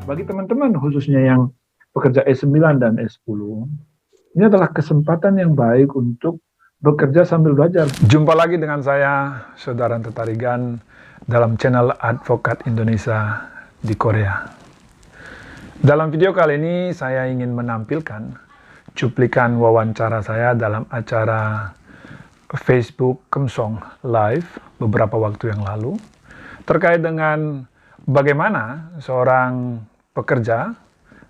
Bagi teman-teman khususnya yang pekerja S9 dan S10, ini adalah kesempatan yang baik untuk bekerja sambil belajar. Jumpa lagi dengan saya, Saudara Tetarigan, dalam channel Advokat Indonesia di Korea. Dalam video kali ini, saya ingin menampilkan cuplikan wawancara saya dalam acara Facebook Kemsong Live beberapa waktu yang lalu, terkait dengan bagaimana seorang pekerja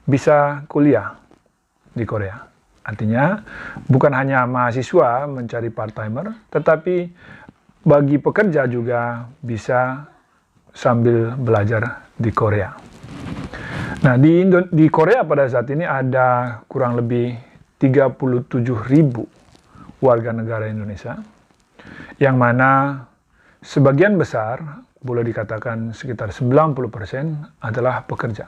bisa kuliah di Korea. Artinya, bukan hanya mahasiswa mencari part-timer, tetapi bagi pekerja juga bisa sambil belajar di Korea. Nah, di Korea pada saat ini ada kurang lebih 37.000 warga negara Indonesia, yang mana sebagian besar, boleh dikatakan sekitar 90% adalah pekerja.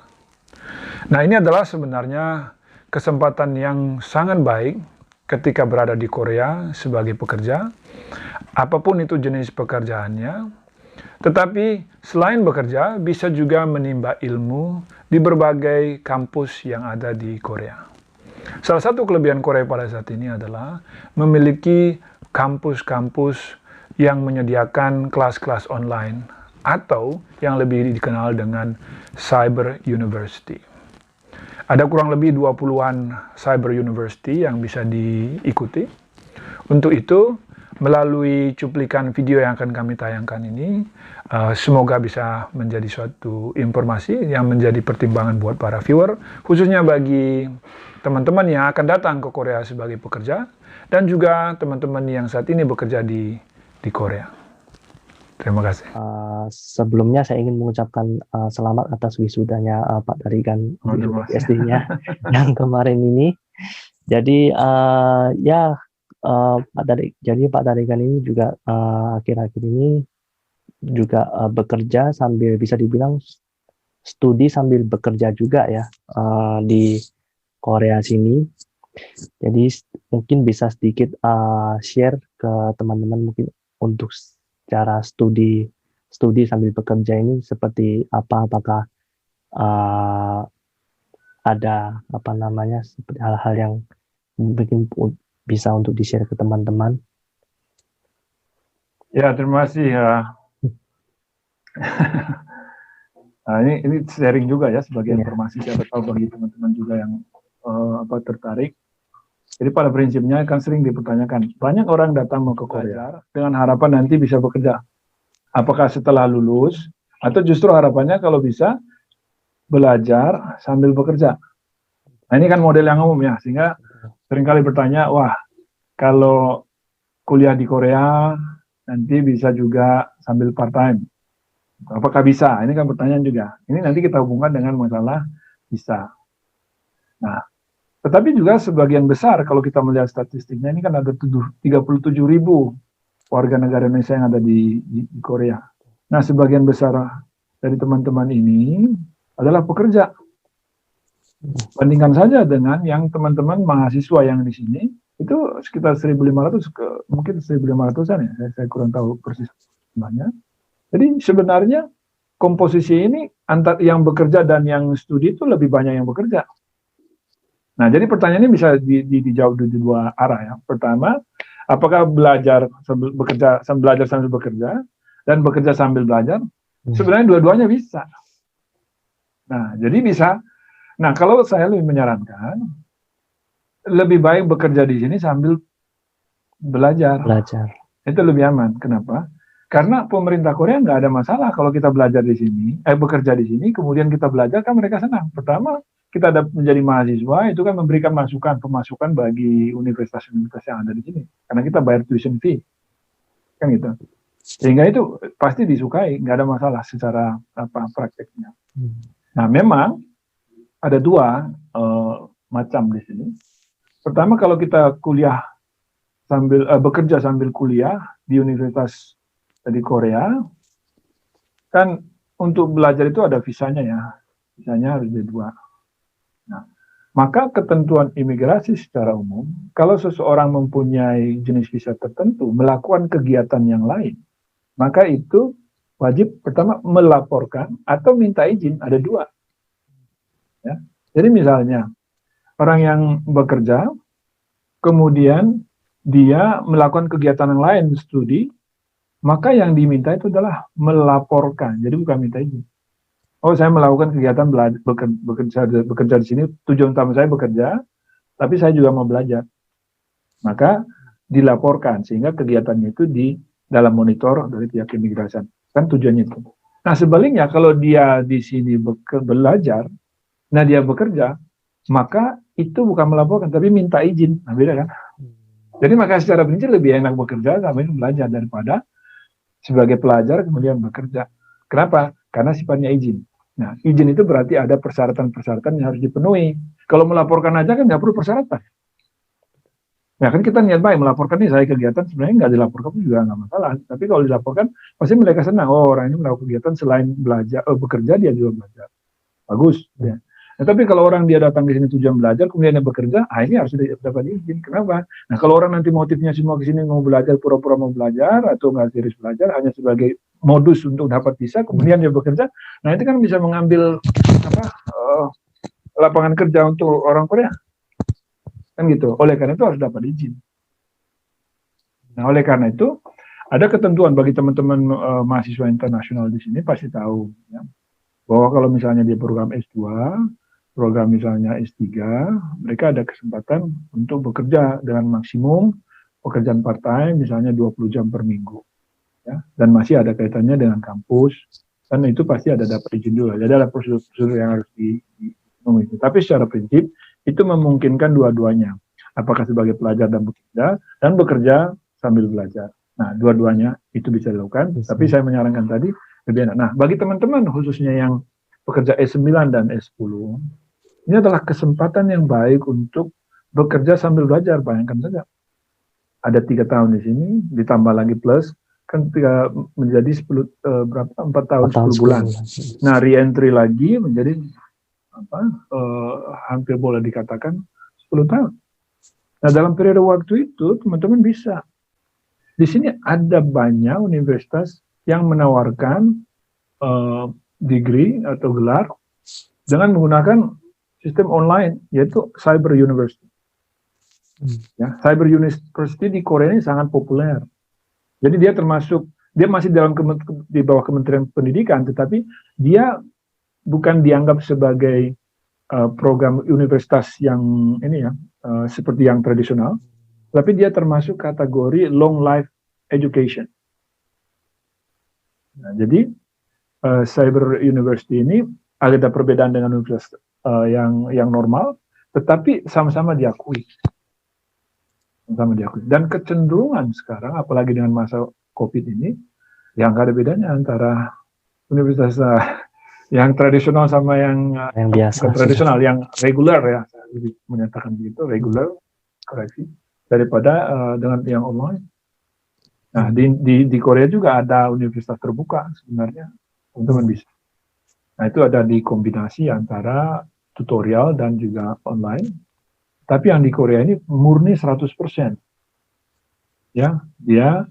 Nah, ini adalah sebenarnya kesempatan yang sangat baik ketika berada di Korea sebagai pekerja, apapun itu jenis pekerjaannya. Tetapi selain bekerja, bisa juga menimba ilmu di berbagai kampus yang ada di Korea. Salah satu kelebihan Korea pada saat ini adalah memiliki kampus-kampus yang menyediakan kelas-kelas online atau yang lebih dikenal dengan Cyber University. Ada kurang lebih 20-an Cyber University yang bisa diikuti. Untuk itu, melalui cuplikan video yang akan kami tayangkan ini, semoga bisa menjadi suatu informasi yang menjadi pertimbangan buat para viewer, khususnya bagi teman-teman yang akan datang ke Korea sebagai pekerja, dan juga teman-teman yang saat ini bekerja di Korea. Terima kasih. Sebelumnya saya ingin mengucapkan selamat atas wisudanya Pak Tarigan SD-nya yang kemarin ini. Jadi Pak Tarigan ini juga akhir-akhir ini juga bekerja sambil, bisa dibilang studi sambil bekerja juga ya di Korea sini. Jadi mungkin bisa sedikit share ke teman-teman mungkin untuk cara studi sambil bekerja ini seperti apa, apakah ada seperti hal-hal yang mungkin bisa untuk di-share ke teman-teman. Ya, terima kasih ya. Nah, ini sharing juga ya sebagai informasi, siapa tahu bagi teman-teman juga yang tertarik. Jadi pada prinsipnya kan sering dipertanyakan, banyak orang datang mau ke Korea dengan harapan nanti bisa bekerja. Apakah setelah lulus, atau justru harapannya kalau bisa belajar sambil bekerja. Nah, ini kan model yang umum ya, sehingga seringkali bertanya, wah kalau kuliah di Korea nanti bisa juga sambil part-time. Apakah bisa? Ini kan pertanyaan juga. Ini nanti kita hubungkan dengan masalah bisa. Nah, tetapi juga sebagian besar kalau kita melihat statistiknya, ini kan ada 37.000 warga negara Indonesia yang ada di Korea. Nah, sebagian besar dari teman-teman ini adalah pekerja. Bandingkan saja dengan yang teman-teman mahasiswa yang di sini, itu sekitar 1.500 mungkin 1.500-an ya, saya kurang tahu persis jumlahnya. Jadi sebenarnya komposisi ini antara yang bekerja dan yang studi itu lebih banyak yang bekerja. Nah, jadi pertanyaannya bisa dijawab di dua arah ya. Pertama, apakah belajar sambil bekerja dan bekerja sambil belajar? Sebenarnya dua-duanya bisa. Nah, jadi bisa. Nah, kalau saya lebih menyarankan, lebih baik bekerja di sini sambil belajar. Itu lebih aman. Kenapa? Karena pemerintah Korea nggak ada masalah kalau kita belajar di sini, bekerja di sini, kemudian kita belajar, kan mereka senang. Pertama, kita menjadi mahasiswa, itu kan memberikan pemasukan bagi universitas-universitas yang ada di sini. Karena kita bayar tuition fee. Kan gitu. Sehingga itu pasti disukai, nggak ada masalah secara prakteknya. Nah, memang ada dua macam di sini. Pertama, kalau kita kuliah bekerja sambil kuliah di universitas di Korea, kan untuk belajar itu ada visanya ya. Visanya harus D2. Nah, maka ketentuan imigrasi secara umum, kalau seseorang mempunyai jenis visa tertentu, melakukan kegiatan yang lain, maka itu wajib pertama melaporkan atau minta izin, ada dua. Ya. Jadi misalnya orang yang bekerja, kemudian dia melakukan kegiatan yang lain, studi, maka yang diminta itu adalah melaporkan. Jadi bukan minta izin. Oh, saya melakukan kegiatan bekerja di sini, tujuan utama saya bekerja, tapi saya juga mau belajar. Maka dilaporkan sehingga kegiatannya itu di dalam monitor dari pihak imigrasi. Kan tujuannya itu. Nah, sebaliknya kalau dia di sini belajar, nah dia bekerja, maka itu bukan melaporkan tapi minta izin. Nah, beda kan? Jadi maka secara prinsip lebih enak bekerja sambil belajar daripada sebagai pelajar kemudian bekerja. Kenapa? Karena sifatnya izin. Nah, izin itu berarti ada persyaratan-persyaratan yang harus dipenuhi. Kalau melaporkan aja kan nggak perlu persyaratan. Ya kan kita niat baik melaporkan nih saya kegiatan, sebenarnya nggak dilaporkan pun juga nggak masalah. Tapi kalau dilaporkan, pasti mereka senang. Oh, orang ini melakukan kegiatan selain belajar, bekerja dia juga belajar. Bagus. Ya. Nah, tapi kalau orang dia datang ke sini tujuan belajar, kemudian dia bekerja, ini harus dapat izin. Kenapa? Nah, kalau orang nanti motifnya semua ke sini mau belajar, pura-pura mau belajar, atau nggak serius belajar, hanya sebagai modus untuk dapat visa, kemudian dia bekerja, nah itu kan bisa mengambil lapangan kerja untuk orang Korea. Kan gitu. Oleh karena itu harus dapat izin. Nah, oleh karena itu ada ketentuan bagi teman-teman mahasiswa internasional di sini pasti tahu ya, bahwa kalau misalnya dia program S2, program misalnya S3, mereka ada kesempatan untuk bekerja dengan maksimum pekerjaan part-time misalnya 20 jam per minggu. Ya, dan masih ada kaitannya dengan kampus, dan itu pasti ada dapat izin juga. Jadi ada prosedur-prosedur yang harus dipenuhi. Tapi secara prinsip itu memungkinkan dua-duanya, apakah sebagai pelajar dan bekerja sambil belajar. Nah, dua-duanya itu bisa dilakukan, tapi saya menyarankan tadi lebih enak. Nah, bagi teman-teman khususnya yang pekerja S9 dan S10, ini adalah kesempatan yang baik untuk bekerja sambil belajar. Bayangkan saja, ada 3 tahun di sini, ditambah lagi plus, kan menjadi 4 tahun 10 bulan. Nah, re-entry lagi menjadi hampir boleh dikatakan 10 tahun. Nah, dalam periode waktu itu teman-teman bisa. Di sini ada banyak universitas yang menawarkan degree atau gelar dengan menggunakan sistem online, yaitu Cyber University. Ya, Cyber University di Korea ini sangat populer. Jadi dia masih di bawah Kementerian Pendidikan, tetapi dia bukan dianggap sebagai program universitas yang ini ya, seperti yang tradisional, tapi dia termasuk kategori long life education. Nah, jadi Cyber University ini ada perbedaan dengan universitas yang normal, tetapi sama-sama diakui. Dan kecenderungan sekarang, apalagi dengan masa COVID ini, yang nggak ada bedanya antara universitas yang tradisional sama yang biasa, tradisional, yang reguler ya, saya lebih menyatakan begitu, reguler, koreksi, daripada dengan yang online. Nah, di Korea juga ada universitas terbuka sebenarnya, teman-teman bisa. Nah, itu ada di kombinasi antara tutorial dan juga online. Tapi yang di Korea ini murni 100%. Ya, dia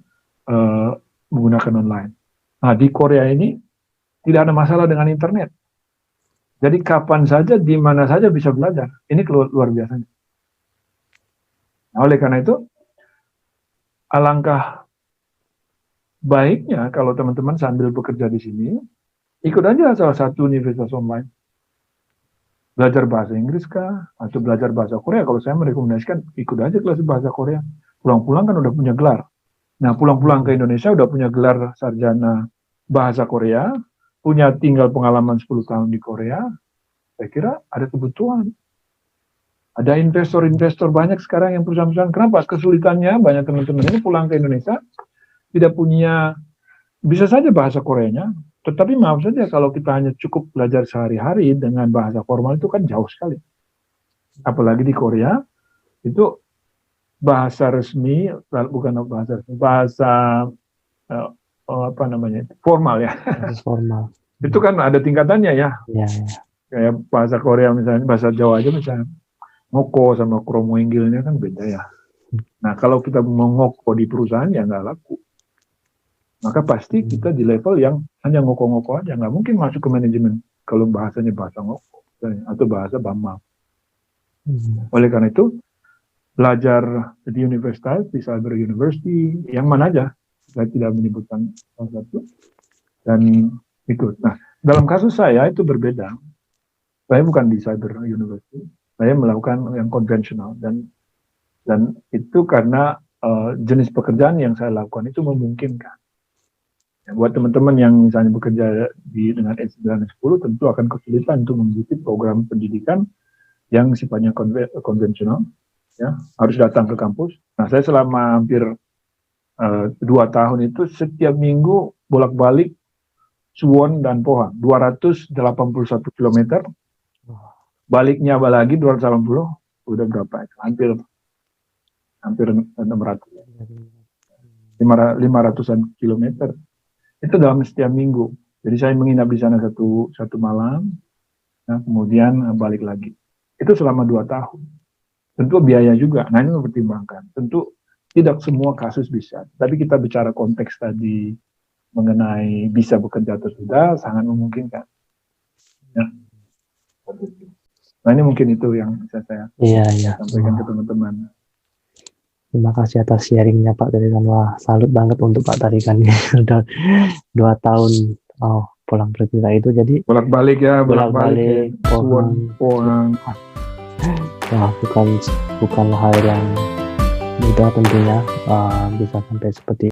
menggunakan online. Nah, di Korea ini tidak ada masalah dengan internet. Jadi kapan saja, di mana saja bisa belajar. Ini luar biasa. Nah, oleh karena itu, alangkah baiknya kalau teman-teman sambil bekerja di sini, ikut aja salah satu universitas online. Belajar bahasa Inggris kah? Atau belajar bahasa Korea? Kalau saya merekomendasikan, ikut aja kelas bahasa Korea. Pulang-pulang kan udah punya gelar. Nah, pulang-pulang ke Indonesia udah punya gelar sarjana bahasa Korea, punya tinggal pengalaman 10 tahun di Korea, saya kira ada kebutuhan. Ada investor-investor banyak sekarang yang perusahaan-perusahaan. Kenapa? Kesulitannya banyak teman-teman ini pulang ke Indonesia, tidak punya, bisa saja bahasa Koreanya, tetapi maaf saja kalau kita hanya cukup belajar sehari-hari dengan bahasa formal itu kan jauh sekali. Apalagi di Korea, itu bahasa resmi, bukan bahasa resmi, bahasa formal ya. Formal. Itu kan ada tingkatannya ya. Ya. Kayak bahasa Korea misalnya, bahasa Jawa aja misalnya, ngoko sama kromo inggilnya kan beda ya. Nah, kalau kita mau ngoko di perusahaan ya nggak laku. Maka pasti kita di level yang hanya ngoko-ngoko aja, nggak mungkin masuk ke manajemen kalau bahasanya bahasa ngoko. atau bahasa Bambang. Hmm. Oleh karena itu, belajar di universitas, di Cyber University, yang mana aja, saya tidak menyebutkan salah satu, dan ikut. Nah, dalam kasus saya itu berbeda. Saya bukan di Cyber University, saya melakukan yang konvensional, dan itu karena jenis pekerjaan yang saya lakukan itu memungkinkan. Ya, buat teman-teman yang misalnya bekerja dengan S9 S10 tentu akan kesulitan untuk mengikuti program pendidikan yang sifatnya konvensional, ya, harus datang ke kampus. Nah, saya selama hampir 2 tahun itu setiap minggu bolak-balik Suwon dan Pohang, 281 km, baliknya lagi 280, udah berapa itu? Hampir 600, 500-an kilometer. Itu dalam setiap minggu. Jadi saya menginap di sana satu malam, nah, kemudian balik lagi. Itu selama 2 tahun. Tentu biaya juga. Nah, ini mempertimbangkan. Tentu tidak semua kasus bisa. Tapi kita bicara konteks tadi mengenai bisa bekerja atau tidak, sangat memungkinkan. Ya. Nah, ini mungkin itu yang bisa saya sampaikan ke teman-teman. Terima kasih atas sharingnya Pak Tarikan. Wah, salut banget untuk Pak Tarikan. Udah 2 tahun pulang bercerita itu, jadi bolak-balik ya, bolak-balik Pohang. Wah, bukan hal yang mudah tentunya, bisa sampai seperti